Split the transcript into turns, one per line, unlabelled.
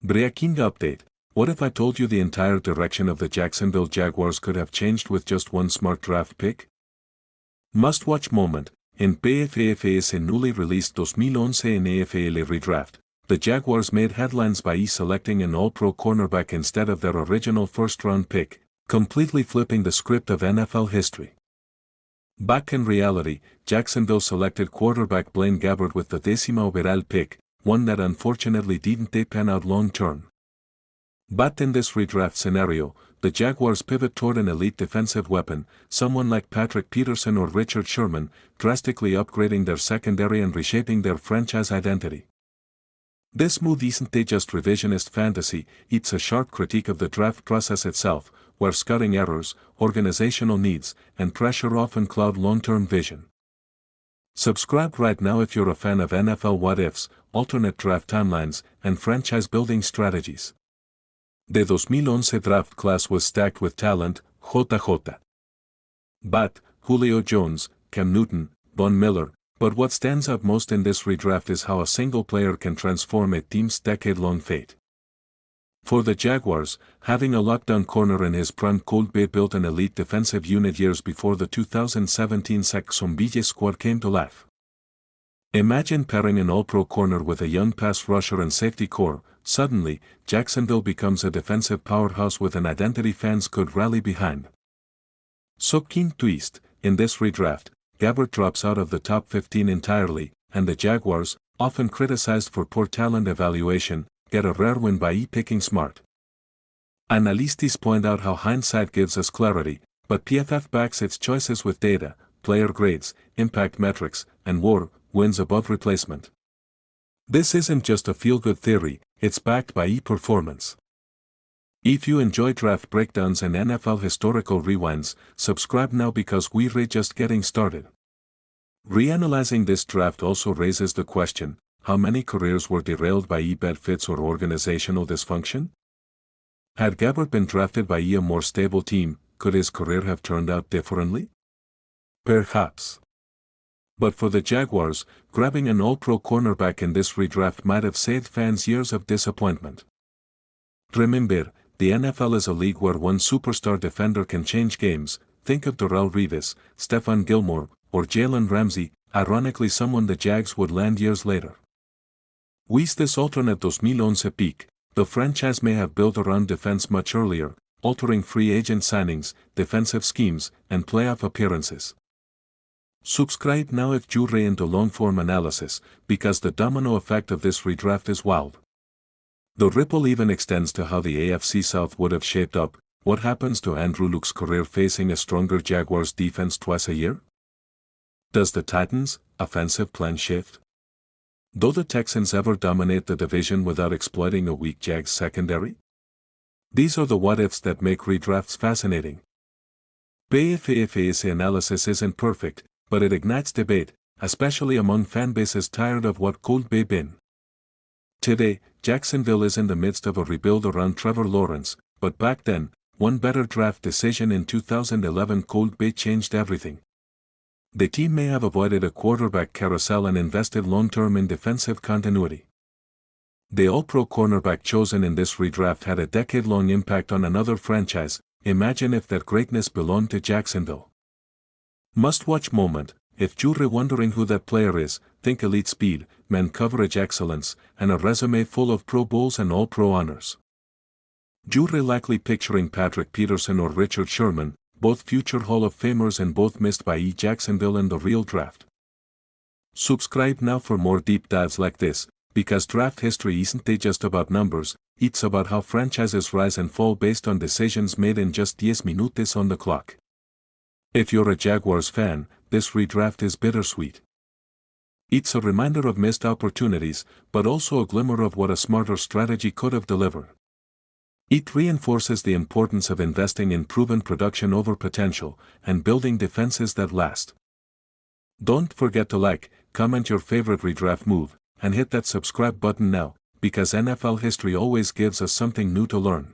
Breaking update. What if I told you the entire direction of the Jacksonville Jaguars could have changed with just one smart draft pick? Must-watch moment. En PFF newly released 2011 NFL Redraft, the Jaguars made headlines by selecting an all-pro cornerback instead of their original first-round pick, completely flipping the script of NFL history. Back in reality, Jacksonville selected quarterback Blaine Gabbert with the 10th overall pick, one that unfortunately didn't pan out long-term. But in this redraft scenario, the Jaguars pivot toward an elite defensive weapon, someone like Patrick Peterson or Richard Sherman, drastically upgrading their secondary and reshaping their franchise identity. This move isn't just revisionist fantasy, it's a sharp critique of the draft process itself, where scouting errors, organizational needs, and pressure often cloud long-term vision. Subscribe right now if you're a fan of NFL what-ifs, alternate draft timelines, and franchise-building strategies. The 2011 draft class was stacked with talent, JJ. But, Julio Jones, Cam Newton, Von Miller, but what stands out most in this redraft is how a single player can transform a team's decade-long fate. For the Jaguars, having a lockdown corner in his prime Colt Bay built an elite defensive unit years before the 2017 Jacksonville squad came to life. Imagine pairing an all-pro corner with a young pass rusher and safety core. Suddenly, Jacksonville becomes a defensive powerhouse with an identity fans could rally behind. Shocking twist, in this redraft, Gabbert drops out of the top 15 entirely, and the Jaguars, often criticized for poor talent evaluation, get a rare win by picking smart. Analysts point out how hindsight gives us clarity, but PFF backs its choices with data, player grades, impact metrics, and WAR, wins above replacement. This isn't just a feel-good theory, it's backed by performance. If you enjoy draft breakdowns and NFL historical rewinds, subscribe now because we're just getting started. Reanalyzing this draft also raises the question, how many careers were derailed by bad fits or organizational dysfunction? Had Gabbert been drafted by a more stable team, could his career have turned out differently? Perhaps. But for the Jaguars, grabbing an all-pro cornerback in this redraft might have saved fans years of disappointment. Remember, the NFL is a league where one superstar defender can change games. Think of Darrelle Revis, Stephon Gilmore, or Jalen Ramsey, ironically someone the Jags would land years later. With this alternate 2011 pick, the franchise may have built around defense much earlier, altering free agent signings, defensive schemes, and playoff appearances. Subscribe now if you're into long-form analysis, because the domino effect of this redraft is wild. The ripple even extends to how the AFC South would have shaped up. What happens to Andrew Luck's career facing a stronger Jaguars defense twice a year? Does the Titans' offensive plan shift? Do the Texans ever dominate the division without exploiting a weak Jags secondary? These are the what-ifs that make redrafts fascinating. PFF's analysis isn't perfect, but it ignites debate, especially among fanbases tired of what could be been. Today, Jacksonville is in the midst of a rebuild around Trevor Lawrence, but back then, one better draft decision in 2011 could be changed everything. The team may have avoided a quarterback carousel and invested long-term in defensive continuity. The all-pro cornerback chosen in this redraft had a decade-long impact on another franchise. Imagine if that greatness belonged to Jacksonville. Must-watch moment. If you're wondering who that player is, think elite speed, man coverage excellence, and a resume full of Pro Bowls and All-Pro honors. You're likely picturing Patrick Peterson or Richard Sherman, both future Hall of Famers and both missed by Jacksonville in the real draft. Subscribe now for more deep dives like this, because draft history isn't just about numbers, it's about how franchises rise and fall based on decisions made in just 10 minutes on the clock. If you're a Jaguars fan, this redraft is bittersweet. It's a reminder of missed opportunities, but also a glimmer of what a smarter strategy could have delivered. It reinforces the importance of investing in proven production over potential, and building defenses that last. Don't forget to like, comment your favorite redraft move, and hit that subscribe button now, because NFL history always gives us something new to learn.